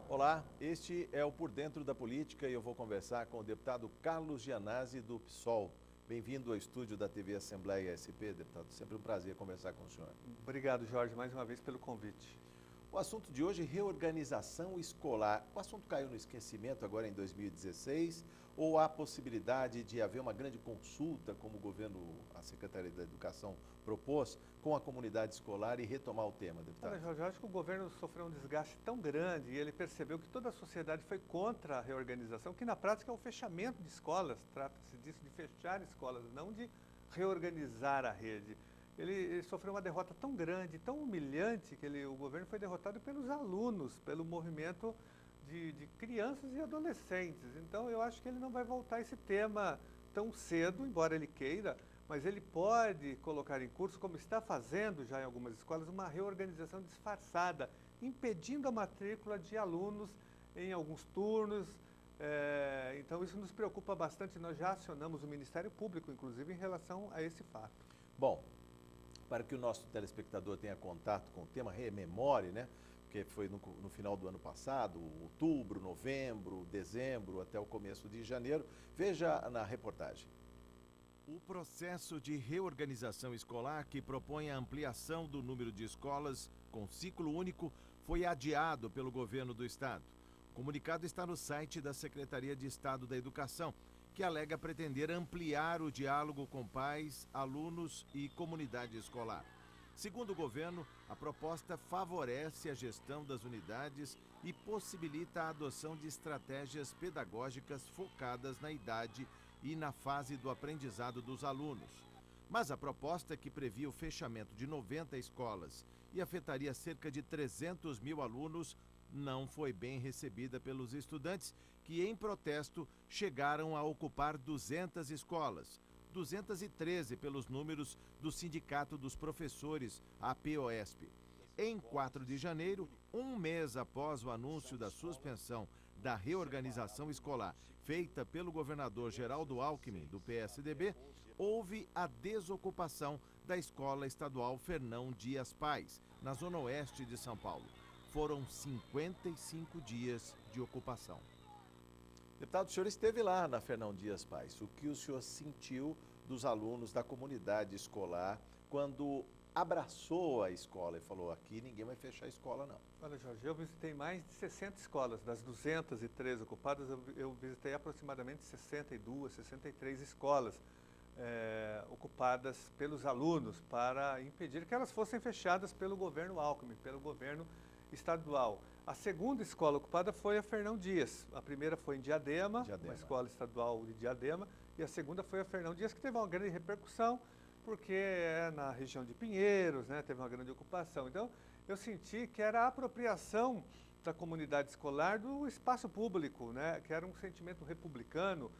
Olá, este é o Por Dentro da Política e eu vou conversar com o deputado Carlos Gianazzi, do PSOL. Bem-vindo ao estúdio da TV Assembleia SP, deputado. Sempre um prazer conversar com o senhor. Obrigado, Jorge, mais uma vez pelo convite. O assunto de hoje é reorganização escolar. O assunto caiu no esquecimento agora em 2016 ou há possibilidade de haver uma grande consulta, como o governo, a Secretaria da Educação propôs, com a comunidade escolar e retomar o tema, deputado? Olha, Jorge, eu acho que o governo sofreu um desgaste tão grande e ele percebeu que toda a sociedade foi contra a reorganização, que na prática é o fechamento de escolas, trata-se disso, de fechar escolas, não de reorganizar a rede. Ele sofreu uma derrota tão grande, tão humilhante, que o governo foi derrotado pelos alunos, pelo movimento de crianças e adolescentes. Então, eu acho que ele não vai voltar a esse tema tão cedo, embora ele queira, mas ele pode colocar em curso, como está fazendo já em algumas escolas, uma reorganização disfarçada, impedindo a matrícula de alunos em alguns turnos. Então, isso nos preocupa bastante. Nós já acionamos o Ministério Público, inclusive, em relação a esse fato. Bom, para que o nosso telespectador tenha contato com o tema, rememore, né? Porque foi no final do ano passado, outubro, novembro, dezembro, até o começo de janeiro. Veja na reportagem. O processo de reorganização escolar, que propõe a ampliação do número de escolas com ciclo único, foi adiado pelo governo do estado. O comunicado está no site da Secretaria de Estado da Educação, que alega pretender ampliar o diálogo com pais, alunos e comunidade escolar. Segundo o governo, a proposta favorece a gestão das unidades e possibilita a adoção de estratégias pedagógicas focadas na idade e na fase do aprendizado dos alunos. Mas a proposta, que previa o fechamento de 90 escolas e afetaria cerca de 300 mil alunos, não foi bem recebida pelos estudantes, que em protesto chegaram a ocupar 200 escolas, 213 pelos números do Sindicato dos Professores, a POSP. Em 4 de janeiro, um mês após o anúncio da suspensão da reorganização escolar feita pelo governador Geraldo Alckmin, do PSDB, houve a desocupação da Escola Estadual Fernão Dias Pais, na zona oeste de São Paulo. Foram 55 dias de ocupação. Deputado, o senhor esteve lá na Fernão Dias Pais. O que o senhor sentiu dos alunos da comunidade escolar quando abraçou a escola e falou: aqui ninguém vai fechar a escola, não? Olha, Jorge, eu visitei mais de 60 escolas. Das 203 ocupadas, eu visitei aproximadamente 62, 63 escolas ocupadas pelos alunos para impedir que elas fossem fechadas pelo governo Alckmin, pelo governo estadual. A segunda escola ocupada foi a Fernão Dias. A primeira foi em Diadema, uma escola estadual de Diadema, e a segunda foi a Fernão Dias, que teve uma grande repercussão, porque é na região de Pinheiros, né, teve uma grande ocupação. Então, eu senti que era a apropriação da comunidade escolar do espaço público, né, que era um sentimento republicano,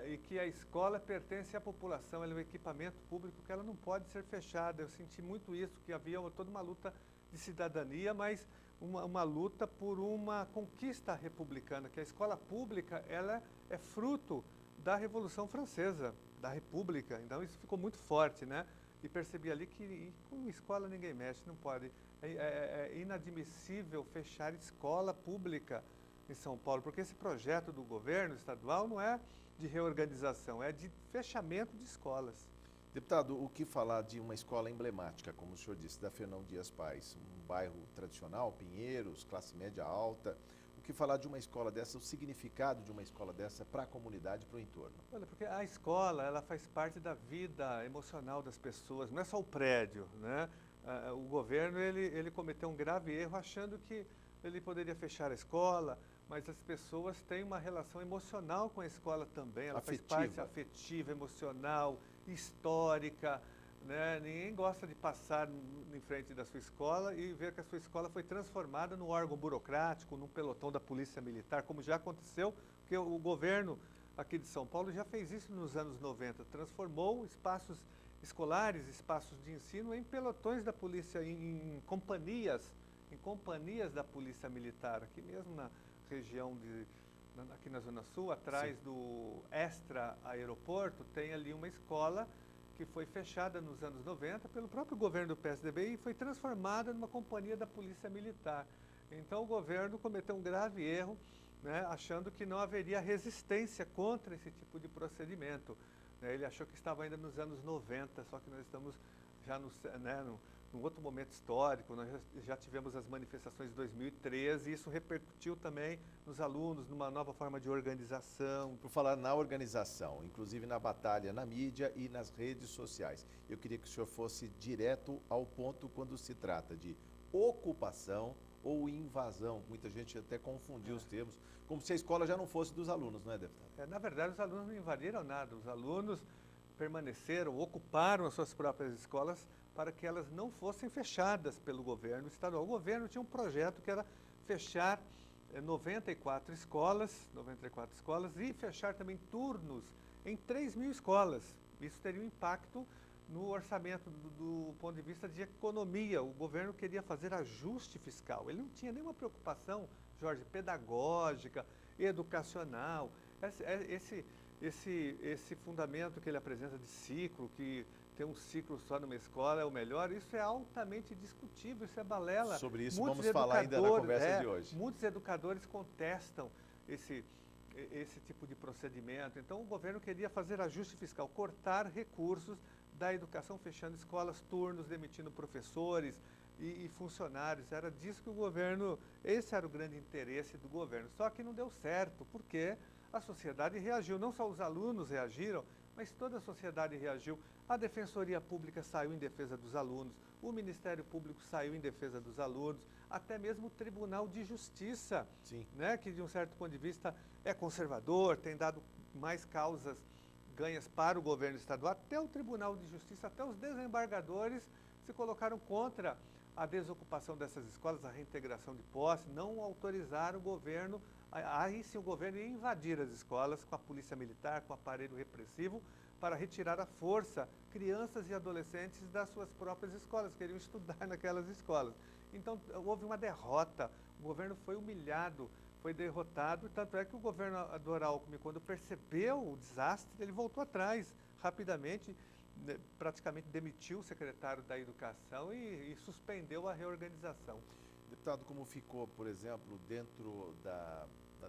e que a escola pertence à população, ela é um equipamento público que ela não pode ser fechada. Eu senti muito isso, que havia toda uma luta de cidadania, mas uma luta por uma conquista republicana, que a escola pública ela é fruto da Revolução Francesa, da República. Então isso ficou muito forte, né? E percebi ali que com escola ninguém mexe, não pode. É inadmissível fechar escola pública em São Paulo, porque esse projeto do governo estadual não é de reorganização, é de fechamento de escolas. Deputado, o que falar de uma escola emblemática, como o senhor disse, da Fernão Dias Pais, um bairro tradicional, Pinheiros, classe média alta? O que falar de uma escola dessa, o significado de uma escola dessa para a comunidade, para o entorno? Olha, porque a escola, ela faz parte da vida emocional das pessoas, não é só o prédio, né? O governo, ele cometeu um grave erro achando que ele poderia fechar a escola, mas as pessoas têm uma relação emocional com a escola também. Ela faz parte afetiva, emocional, histórica, né? Ninguém gosta de passar em frente da sua escola e ver que a sua escola foi transformada num órgão burocrático, num pelotão da Polícia Militar, como já aconteceu, porque o governo aqui de São Paulo já fez isso nos anos 90, transformou espaços escolares, espaços de ensino em pelotões da polícia, em companhias da Polícia Militar, aqui mesmo na região aqui na Zona Sul, atrás do Extra Aeroporto, tem ali uma escola que foi fechada nos anos 90 pelo próprio governo do PSDB e foi transformada numa companhia da Polícia Militar. Então o governo cometeu um grave erro, né, achando que não haveria resistência contra esse tipo de procedimento. Ele achou que estava ainda nos anos 90, só que nós estamos já num outro momento histórico. Nós já tivemos as manifestações de 2013 e isso repercutiu também nos alunos, numa nova forma de organização. Por falar na organização, inclusive na batalha na mídia e nas redes sociais, eu queria que o senhor fosse direto ao ponto quando se trata de ocupação ou invasão. Muita gente até confundiu os termos, como se a escola já não fosse dos alunos, não é, deputado? Na verdade, os alunos não invadiram nada. Os alunos permaneceram, ocuparam as suas próprias escolas para que elas não fossem fechadas pelo governo estadual. O governo tinha um projeto que era fechar 94 escolas e fechar também turnos em 3.000 escolas. Isso teria um impacto no orçamento do ponto de vista de economia. O governo queria fazer ajuste fiscal. Ele não tinha nenhuma preocupação, Jorge, pedagógica, educacional. Esse fundamento que ele apresenta de ciclo, que ter um ciclo só numa escola é o melhor, isso é altamente discutível, isso é balela. Sobre isso vamos falar ainda na conversa de hoje. Muitos educadores contestam esse tipo de procedimento. Então o governo queria fazer ajuste fiscal, cortar recursos da educação, fechando escolas, turnos, demitindo professores e funcionários. Era disso que esse era o grande interesse do governo. Só que não deu certo, porque a sociedade reagiu. Não só os alunos reagiram, mas toda a sociedade reagiu. A Defensoria Pública saiu em defesa dos alunos, o Ministério Público saiu em defesa dos alunos, até mesmo o Tribunal de Justiça, né, que de um certo ponto de vista é conservador, tem dado mais causas ganhas para o governo estadual, até o Tribunal de Justiça, até os desembargadores se colocaram contra a desocupação dessas escolas, a reintegração de posse, não autorizaram o governo, aí sim o governo ia invadir as escolas com a polícia militar, com o aparelho repressivo, para retirar à força crianças e adolescentes das suas próprias escolas, queriam estudar naquelas escolas. Então houve uma derrota, o governo foi humilhado, foi derrotado, tanto é que o governador Alckmin, quando percebeu o desastre, ele voltou atrás rapidamente, praticamente demitiu o secretário da Educação e suspendeu a reorganização. Deputado, como ficou, por exemplo, dentro da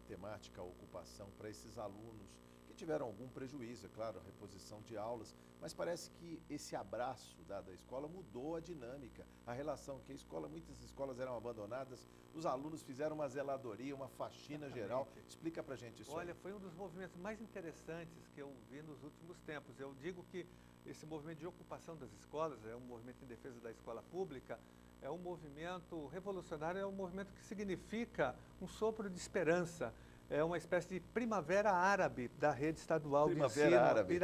temática ocupação para esses alunos que tiveram algum prejuízo, é claro, a reposição de aulas, mas parece que esse abraço da escola mudou a dinâmica, a relação, que muitas escolas eram abandonadas, os alunos fizeram uma zeladoria, uma faxina geral. Explica pra gente isso. Olha, foi um dos movimentos mais interessantes que eu vi nos últimos tempos. Eu digo que esse movimento de ocupação das escolas é um movimento em defesa da escola pública, é um movimento revolucionário, é um movimento que significa um sopro de esperança. É uma espécie de primavera árabe da rede estadual de ensino. Árabe.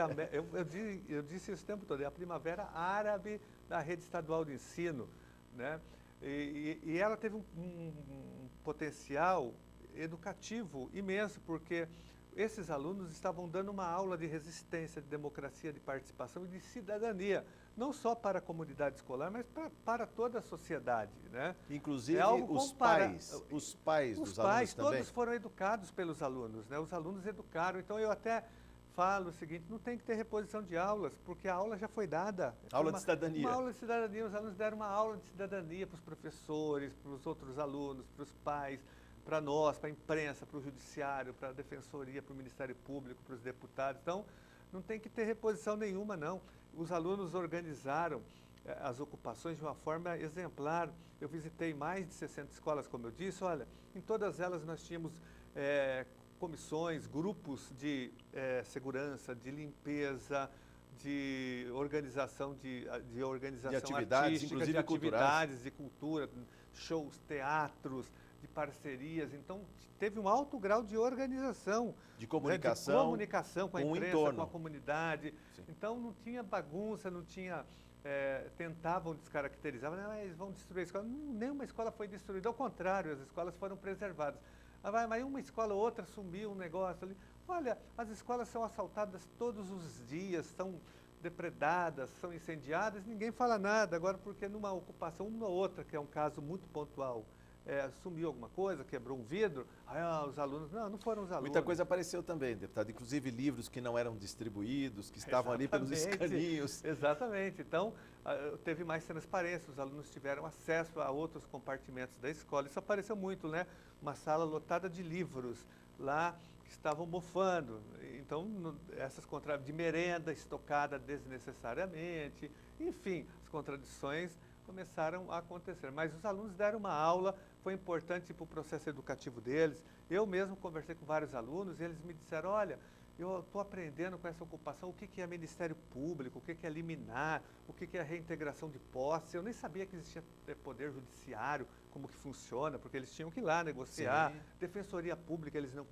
Eu disse isso o tempo todo, é a primavera árabe da rede estadual de ensino, né? E ela teve um potencial educativo imenso, porque esses alunos estavam dando uma aula de resistência, de democracia, de participação e de cidadania, não só para a comunidade escolar, mas para toda a sociedade, né? Inclusive os pais dos alunos também? Todos foram educados pelos alunos, né? Os alunos educaram, então eu até falo o seguinte, não tem que ter reposição de aulas, porque a aula já foi dada. Aula de cidadania. Uma aula de cidadania, os alunos deram uma aula de cidadania para os professores, para os outros alunos, para os pais, para nós, para a imprensa, para o judiciário, para a defensoria, para o Ministério Público, para os deputados. Então, não tem que ter reposição nenhuma, não. Os alunos organizaram as ocupações de uma forma exemplar. Eu visitei mais de 60 escolas, como eu disse. Olha, em todas elas nós tínhamos comissões, grupos de segurança, de limpeza, de organização, de atividades, artística, inclusive de atividades culturais. de cultura, shows, teatros, de parcerias. Então, teve um alto grau de organização. De comunicação. Né, de comunicação com a imprensa, com a comunidade. Sim. Então, não tinha bagunça, não tinha... tentavam descaracterizar, mas vão destruir a escola. Nenhuma escola foi destruída, ao contrário, as escolas foram preservadas. Mas uma escola ou outra sumiu um negócio ali. Olha, as escolas são assaltadas todos os dias, são depredadas, são incendiadas, ninguém fala nada. Agora, porque numa ocupação, uma ou outra, que é um caso muito pontual, sumiu alguma coisa, quebrou um vidro, os alunos, não foram os alunos. Muita coisa apareceu também, deputado, inclusive livros que não eram distribuídos, que estavam ali pelos escaninhos. Exatamente, então teve mais transparência, os alunos tiveram acesso a outros compartimentos da escola, isso apareceu muito, né? Uma sala lotada de livros lá que estavam mofando, então essas de merenda estocada desnecessariamente, enfim, as contradições começaram a acontecer, mas os alunos deram uma aula, foi importante para o processo educativo deles. Eu mesmo conversei com vários alunos e eles me disseram, olha, eu estou aprendendo com essa ocupação o que é Ministério Público, o que é liminar, o que é reintegração de posse. Eu nem sabia que existia poder judiciário, como que funciona, porque eles tinham que ir lá negociar. Sim. Defensoria Pública eles não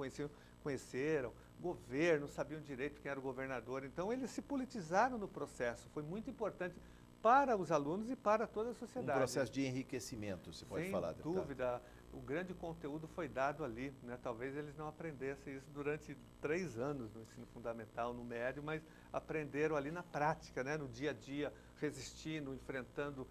conheceram, governo, sabiam direito quem era o governador. Então eles se politizaram no processo, foi muito importante para os alunos e para toda a sociedade. Um processo de enriquecimento, se pode falar. Sem dúvida, o grande conteúdo foi dado ali, né? Talvez eles não aprendessem isso durante 3 anos no ensino fundamental, no médio, mas aprenderam ali na prática, né? No dia a dia, resistindo, enfrentando,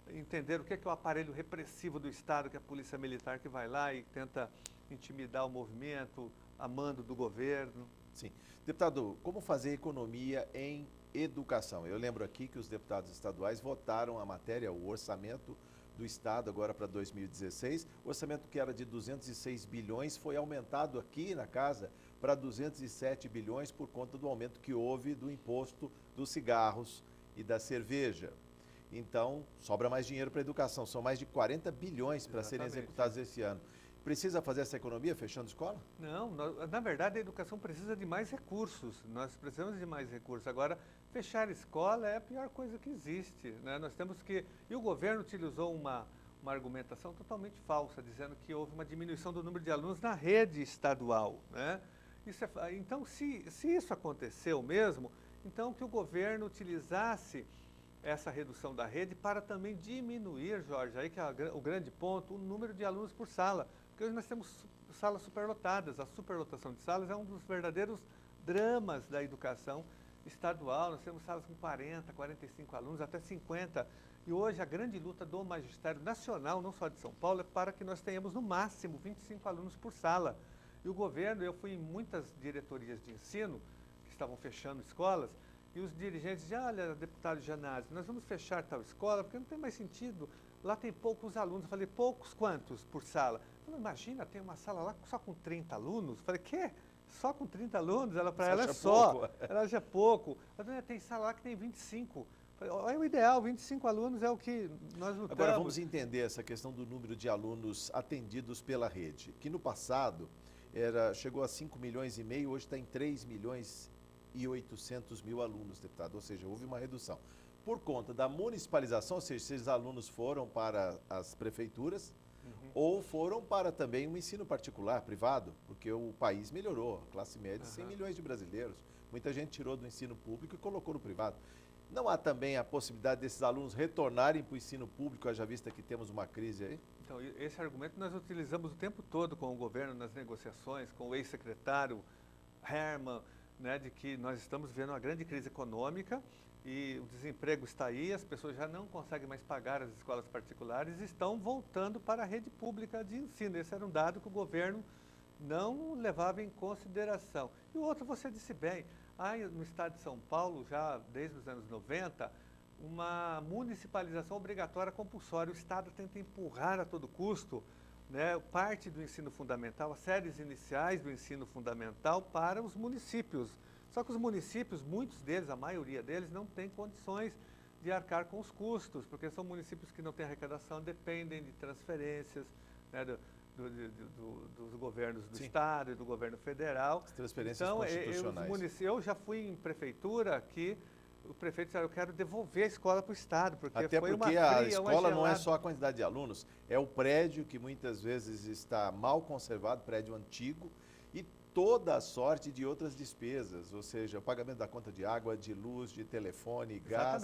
entender o que é o aparelho repressivo do Estado, que é a polícia militar que vai lá e tenta intimidar o movimento, a mando do governo. Sim. Deputado, como fazer economia em educação? Eu lembro aqui que os deputados estaduais votaram a matéria, o orçamento do Estado agora para 2016. O orçamento que era de 206 bilhões foi aumentado aqui na casa para 207 bilhões por conta do aumento que houve do imposto dos cigarros e da cerveja. Então, sobra mais dinheiro para a educação. São mais de 40 bilhões para serem executados esse ano. Precisa fazer essa economia fechando escola? Não, na verdade a educação precisa de mais recursos, nós precisamos de mais recursos. Agora, fechar escola é a pior coisa que existe, né? Nós temos que... E o governo utilizou uma argumentação totalmente falsa, dizendo que houve uma diminuição do número de alunos na rede estadual, né? Então, se isso aconteceu mesmo, então que o governo utilizasse essa redução da rede para também diminuir, Jorge, aí que é o grande ponto, o número de alunos por sala. Porque hoje nós temos salas superlotadas. A superlotação de salas é um dos verdadeiros dramas da educação estadual. Nós temos salas com 40, 45 alunos, até 50. E hoje a grande luta do magistério nacional, não só de São Paulo, é para que nós tenhamos no máximo 25 alunos por sala. E o governo, eu fui em muitas diretorias de ensino, que estavam fechando escolas, e os dirigentes diziam, olha, deputado Janazzi, nós vamos fechar tal escola, porque não tem mais sentido. Lá tem poucos alunos. Eu falei, poucos quantos por sala? Falei, imagina, tem uma sala lá só com 30 alunos. Eu falei, quê? Só com 30 alunos? Para ela é só. Ela acha pouco. Falei, tem sala lá que tem 25. Falei, é o ideal, 25 alunos é o que nós lutamos. Agora vamos entender essa questão do número de alunos atendidos pela rede, que no passado chegou a 5 milhões e meio, hoje está em 3 milhões e 800 mil alunos, deputado. Ou seja, houve uma redução. Por conta da municipalização, ou seja, esses alunos foram para as prefeituras, ou foram para também um ensino particular, privado, porque o país melhorou, a classe média, 100 milhões de brasileiros. Muita gente tirou do ensino público e colocou no privado. Não há também a possibilidade desses alunos retornarem para o ensino público, haja vista que temos uma crise aí? Então, esse argumento nós utilizamos o tempo todo com o governo nas negociações, com o ex-secretário Herman, né, de que nós estamos vivendo uma grande crise econômica e o desemprego está aí, as pessoas já não conseguem mais pagar as escolas particulares e estão voltando para a rede pública de ensino. Esse era um dado que o governo não levava em consideração. E o outro, você disse bem, há no estado de São Paulo, já desde os anos 90, uma municipalização obrigatória compulsória. O Estado tenta empurrar a todo custo, né, parte do ensino fundamental, as séries iniciais do ensino fundamental para os municípios. Só que os municípios, muitos deles, a maioria deles, não têm condições de arcar com os custos, porque são municípios que não têm arrecadação, dependem de transferências, né, dos governos do Estado e do governo federal. As transferências constitucionais. Eu já fui em prefeitura que o prefeito disse, eu quero devolver a escola para o Estado, porque até foi porque a escola não é só a quantidade de alunos, é o prédio que muitas vezes está mal conservado, prédio antigo, e toda a sorte de outras despesas, ou seja, o pagamento da conta de água, de luz, de telefone, gás,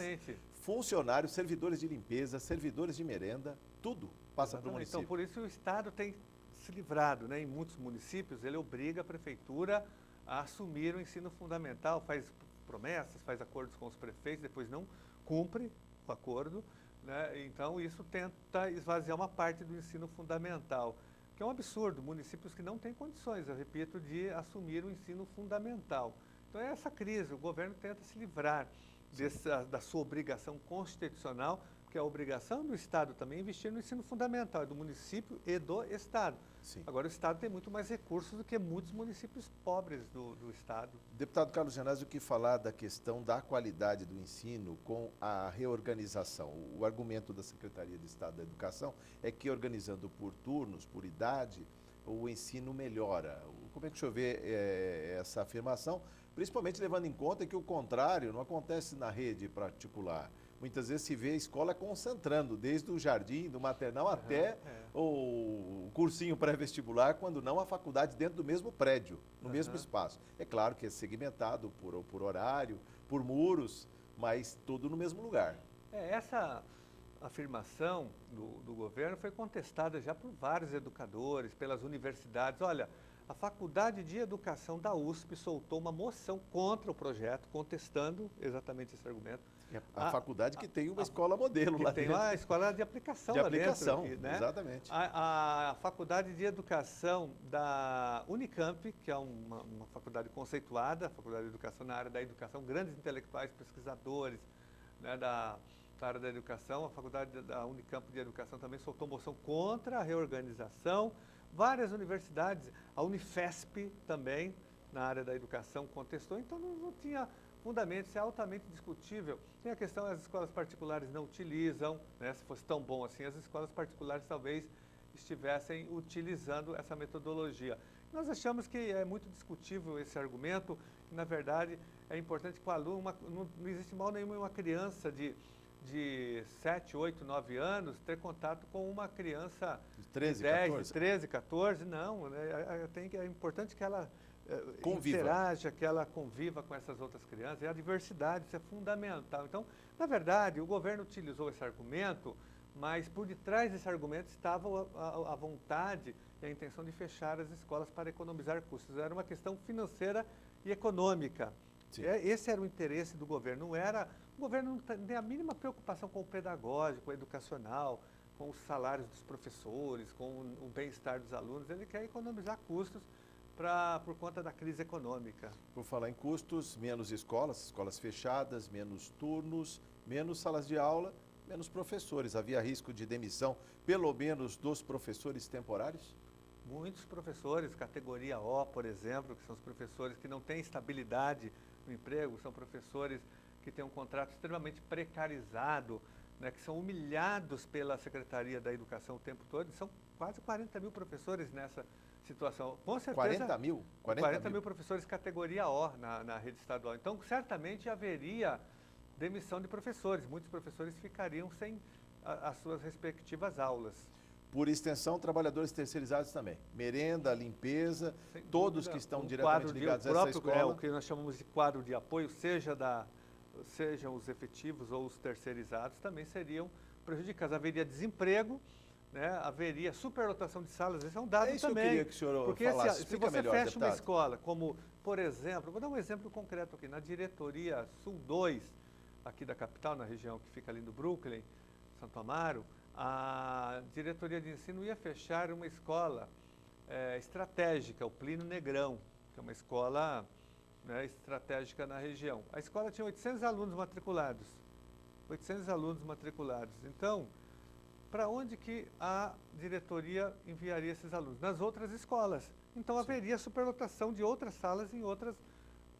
funcionários, servidores de limpeza, servidores de merenda, tudo passa para o município. Então, por isso o Estado tem se livrado, né? Em muitos municípios, ele obriga a prefeitura a assumir o ensino fundamental, faz promessas, faz acordos com os prefeitos, depois não cumpre o acordo, né? Então, isso tenta esvaziar uma parte do ensino fundamental, que é um absurdo, municípios que não têm condições, eu repito, de assumir o ensino fundamental. Então, é essa crise, o governo tenta se livrar da sua obrigação constitucional, que é a obrigação do Estado também investir no ensino fundamental, do município e do Estado. Sim. Agora, o Estado tem muito mais recursos do que muitos municípios pobres do Estado. Deputado Carlos Genásio, o que falar da questão da qualidade do ensino com a reorganização? O argumento da Secretaria de Estado da Educação é que, organizando por turnos, por idade, o ensino melhora. Como é que o senhor vê essa afirmação? Principalmente levando em conta que o contrário não acontece na rede particular. Muitas vezes se vê a escola concentrando, desde o jardim, do maternal até o cursinho pré-vestibular, quando não a faculdade dentro do mesmo prédio, no mesmo espaço. É claro que é segmentado por horário, por muros, mas tudo no mesmo lugar. Essa afirmação do governo foi contestada já por vários educadores, pelas universidades. Olha, a Faculdade de Educação da USP soltou uma moção contra o projeto, contestando exatamente esse argumento. A faculdade que tem uma escola modelo lá dentro. Tem uma escola de aplicação lá dentro. De aplicação, né? Exatamente. A Faculdade de Educação da Unicamp, que é uma faculdade conceituada, a Faculdade de Educação na área da educação, grandes intelectuais, pesquisadores, né, da área da educação. A Faculdade da Unicamp de Educação também soltou moção contra a reorganização. Várias universidades, a Unifesp também, na área da educação, contestou, então não tinha fundamento, isso é altamente discutível. Tem a questão, as escolas particulares não utilizam, né? Se fosse tão bom assim, as escolas particulares talvez estivessem utilizando essa metodologia. Nós achamos que é muito discutível esse argumento, e, na verdade, é importante que o aluno, não existe mal nenhum em uma criança de 7, 8, 9 anos ter contato com uma criança de 10, 14. 13, 14, não, né? É importante que ela interaja, que ela conviva com essas outras crianças, e a diversidade, isso é fundamental. Então, na verdade, o governo utilizou esse argumento, mas por detrás desse argumento estava a vontade e a intenção de fechar as escolas para economizar custos. Era uma questão financeira e econômica. Esse era o interesse do governo, o governo não tem a mínima preocupação com o pedagógico, com o educacional, com os salários dos professores, com o bem-estar dos alunos, ele quer economizar custos por conta da crise econômica. Por falar em custos, menos escolas fechadas, menos turnos, menos salas de aula, menos professores. Havia risco de demissão, pelo menos dos professores temporários? Muitos professores, categoria O, por exemplo, que são os professores que não têm estabilidade no emprego, são professores que têm um contrato extremamente precarizado, né, que são humilhados pela Secretaria da Educação o tempo todo. São quase 40 mil professores nessa situação. Com certeza, 40 mil? 40 mil professores categoria O na rede estadual. Então, certamente haveria demissão de professores. Muitos professores ficariam sem as suas respectivas aulas. Por extensão, trabalhadores terceirizados também. Merenda, limpeza, todos que estão diretamente ligados a essa escola. O que nós chamamos de quadro de apoio, sejam os efetivos ou os terceirizados, também seriam prejudicados. Haveria desemprego, né? Haveria superlotação de salas, esse é um dado isso também. Eu queria que o senhor porque falasse. se você melhor, fecha deputado. uma escola, como, por exemplo, vou dar um exemplo concreto aqui, na diretoria Sul 2, aqui da capital, na região que fica ali do Brooklyn, Santo Amaro, a diretoria de ensino ia fechar uma escola estratégica, o Plínio Negrão, que é uma escola, né, estratégica na região. A escola tinha 800 alunos matriculados. 800 alunos matriculados. Então, para onde que a diretoria enviaria esses alunos? Nas outras escolas. Então, haveria superlotação de outras salas em outras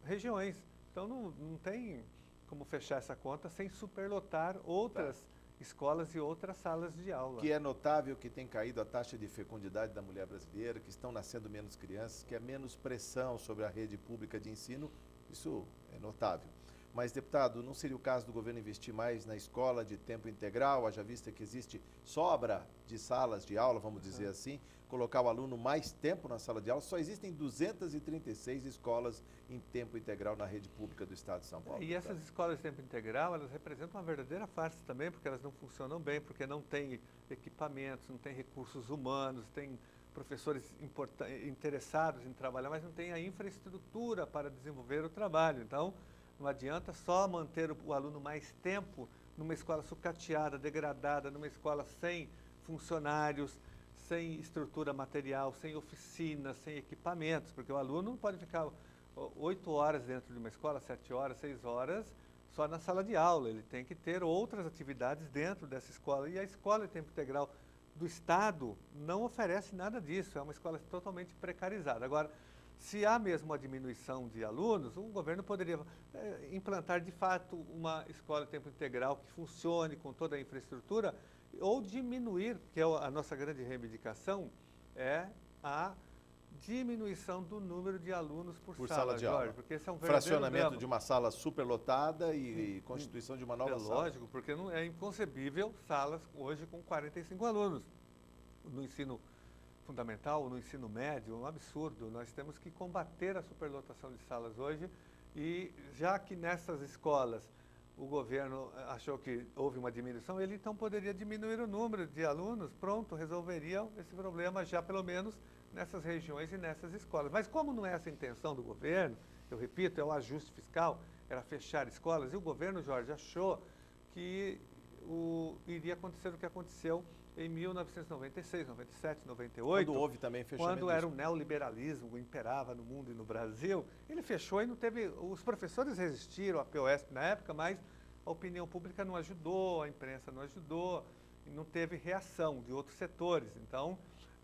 regiões. Então, não tem como fechar essa conta sem superlotar outras escolas e outras salas de aula. Que é notável que tem caído a taxa de fecundidade da mulher brasileira, que estão nascendo menos crianças, que é menos pressão sobre a rede pública de ensino, isso é notável. Mas, deputado, não seria o caso do governo investir mais na escola de tempo integral, haja vista que existe sobra de salas de aula, vamos dizer assim, colocar o aluno mais tempo na sala de aula? Só existem 236 escolas em tempo integral na rede pública do Estado de São Paulo. E essas escolas de tempo integral, elas representam uma verdadeira farsa também, porque elas não funcionam bem, porque não tem equipamentos, não tem recursos humanos, tem professores interessados em trabalhar, mas não tem a infraestrutura para desenvolver o trabalho. Então, não adianta só manter o aluno mais tempo numa escola sucateada, degradada, numa escola sem funcionários, sem estrutura material, sem oficinas, sem equipamentos, porque o aluno não pode ficar 8 horas dentro de uma escola, 7 horas, 6 horas, só na sala de aula. Ele tem que ter outras atividades dentro dessa escola. E a escola de tempo integral do Estado não oferece nada disso, é uma escola totalmente precarizada. Agora, se há mesmo a diminuição de alunos, o governo poderia implantar de fato uma escola de tempo integral que funcione com toda a infraestrutura, ou diminuir, que é a nossa grande reivindicação, é a diminuição do número de alunos por sala de Jorge, aula. Porque esse é um verdadeiro fracionamento drama. De uma sala superlotada e constituição de uma nova sala. Lógico, porque não é inconcebível salas hoje com 45 alunos. No ensino fundamental, no ensino médio, é um absurdo. Nós temos que combater a superlotação de salas hoje, e já que nessas escolas o governo achou que houve uma diminuição, ele então poderia diminuir o número de alunos, pronto, resolveria esse problema já pelo menos nessas regiões e nessas escolas. Mas como não é essa a intenção do governo, eu repito, é o ajuste fiscal, era fechar escolas, e o governo, Jorge, achou que iria acontecer o que aconteceu em 1996, 97, 98. Quando houve também fechamento. Quando era o neoliberalismo que imperava no mundo e no Brasil, ele fechou e não teve... Os professores resistiram à POSP na época, mas a opinião pública não ajudou, a imprensa não ajudou, e não teve reação de outros setores. Então,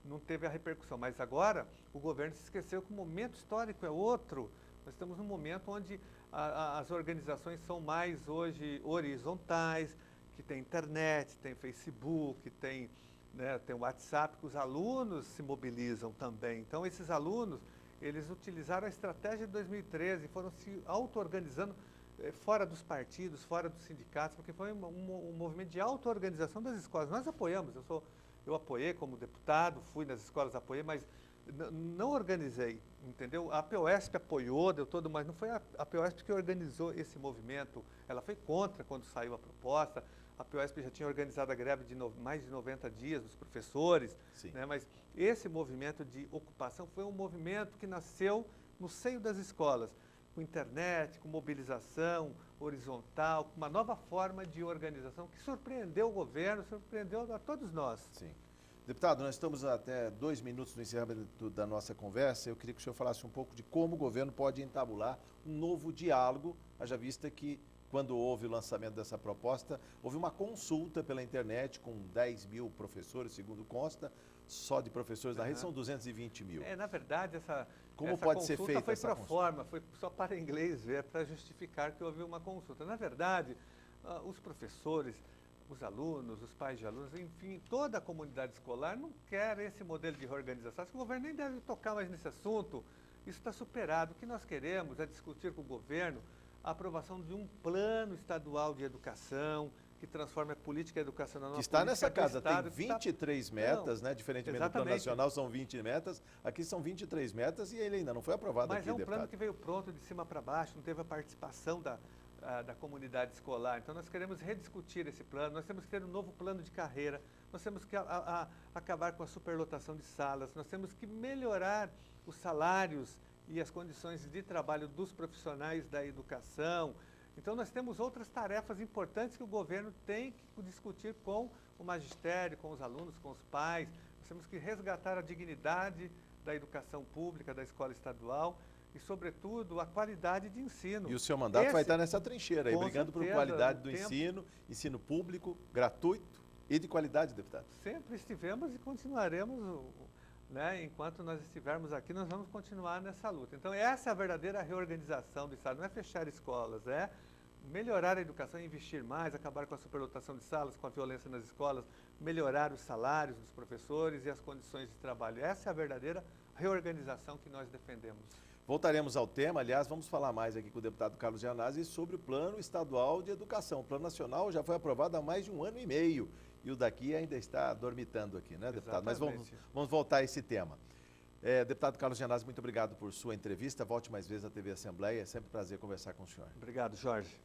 não teve a repercussão. Mas agora, o governo se esqueceu que o momento histórico é outro. Nós estamos num momento onde as organizações são mais hoje horizontais, que tem internet, tem Facebook, tem WhatsApp, que os alunos se mobilizam também. Então, esses alunos, eles utilizaram a estratégia de 2013, foram se auto-organizando fora dos partidos, fora dos sindicatos, porque foi um movimento de auto-organização das escolas. Nós apoiamos, eu apoiei como deputado, fui nas escolas, apoiei, mas não organizei, entendeu? A POSP apoiou, deu todo, mas não foi a POSP que organizou esse movimento. Ela foi contra quando saiu a proposta. A POSP já tinha organizado a greve de mais de 90 dias dos professores, né? Mas esse movimento de ocupação foi um movimento que nasceu no seio das escolas, com internet, com mobilização horizontal, com uma nova forma de organização que surpreendeu o governo, surpreendeu a todos nós. Sim. Deputado, nós estamos até 2 minutos no encerramento da nossa conversa. Eu queria que o senhor falasse um pouco de como o governo pode entabular um novo diálogo, haja vista que, quando houve o lançamento dessa proposta, houve uma consulta pela internet com 10 mil professores, segundo consta, só de professores na rede são 220 mil. Na verdade, como pode ser feita foi essa pro consulta? forma, foi só para inglês ver, para justificar que houve uma consulta. Na verdade, os professores, os alunos, os pais de alunos, enfim, toda a comunidade escolar não quer esse modelo de reorganização. Acho que o governo nem deve tocar mais nesse assunto. Isso está superado. O que nós queremos é discutir com o governo a aprovação de um plano estadual de educação que transforme a política educacional que está nessa casa, tem 23 metas, né? Diferentemente do plano nacional, são 20 metas, aqui são 23 metas e ele ainda não foi aprovado aqui, deputado. Mas é um plano que veio pronto de cima para baixo, não teve a participação da comunidade escolar. Então, nós queremos rediscutir esse plano, nós temos que ter um novo plano de carreira, nós temos que acabar com a superlotação de salas, nós temos que melhorar os salários e as condições de trabalho dos profissionais da educação. Então, nós temos outras tarefas importantes que o governo tem que discutir com o magistério, com os alunos, com os pais. Nós temos que resgatar a dignidade da educação pública, da escola estadual e, sobretudo, a qualidade de ensino. E o seu mandato vai estar nessa trincheira aí, brigando por qualidade do ensino público, gratuito e de qualidade, deputado. Sempre estivemos e continuaremos, né? Enquanto nós estivermos aqui, nós vamos continuar nessa luta. Então, essa é a verdadeira reorganização do Estado, não é fechar escolas, é melhorar a educação, investir mais, acabar com a superlotação de salas, com a violência nas escolas, melhorar os salários dos professores e as condições de trabalho. Essa é a verdadeira reorganização que nós defendemos. Voltaremos ao tema, aliás, vamos falar mais aqui com o deputado Carlos Gianazzi sobre o Plano Estadual de Educação. O Plano Nacional já foi aprovado há mais de 1 ano e meio e o daqui ainda está dormitando aqui, né, deputado? Exatamente. Mas vamos voltar a esse tema. Deputado Carlos Gianazzi, muito obrigado por sua entrevista. Volte mais vezes à TV Assembleia, é sempre um prazer conversar com o senhor. Obrigado, Jorge.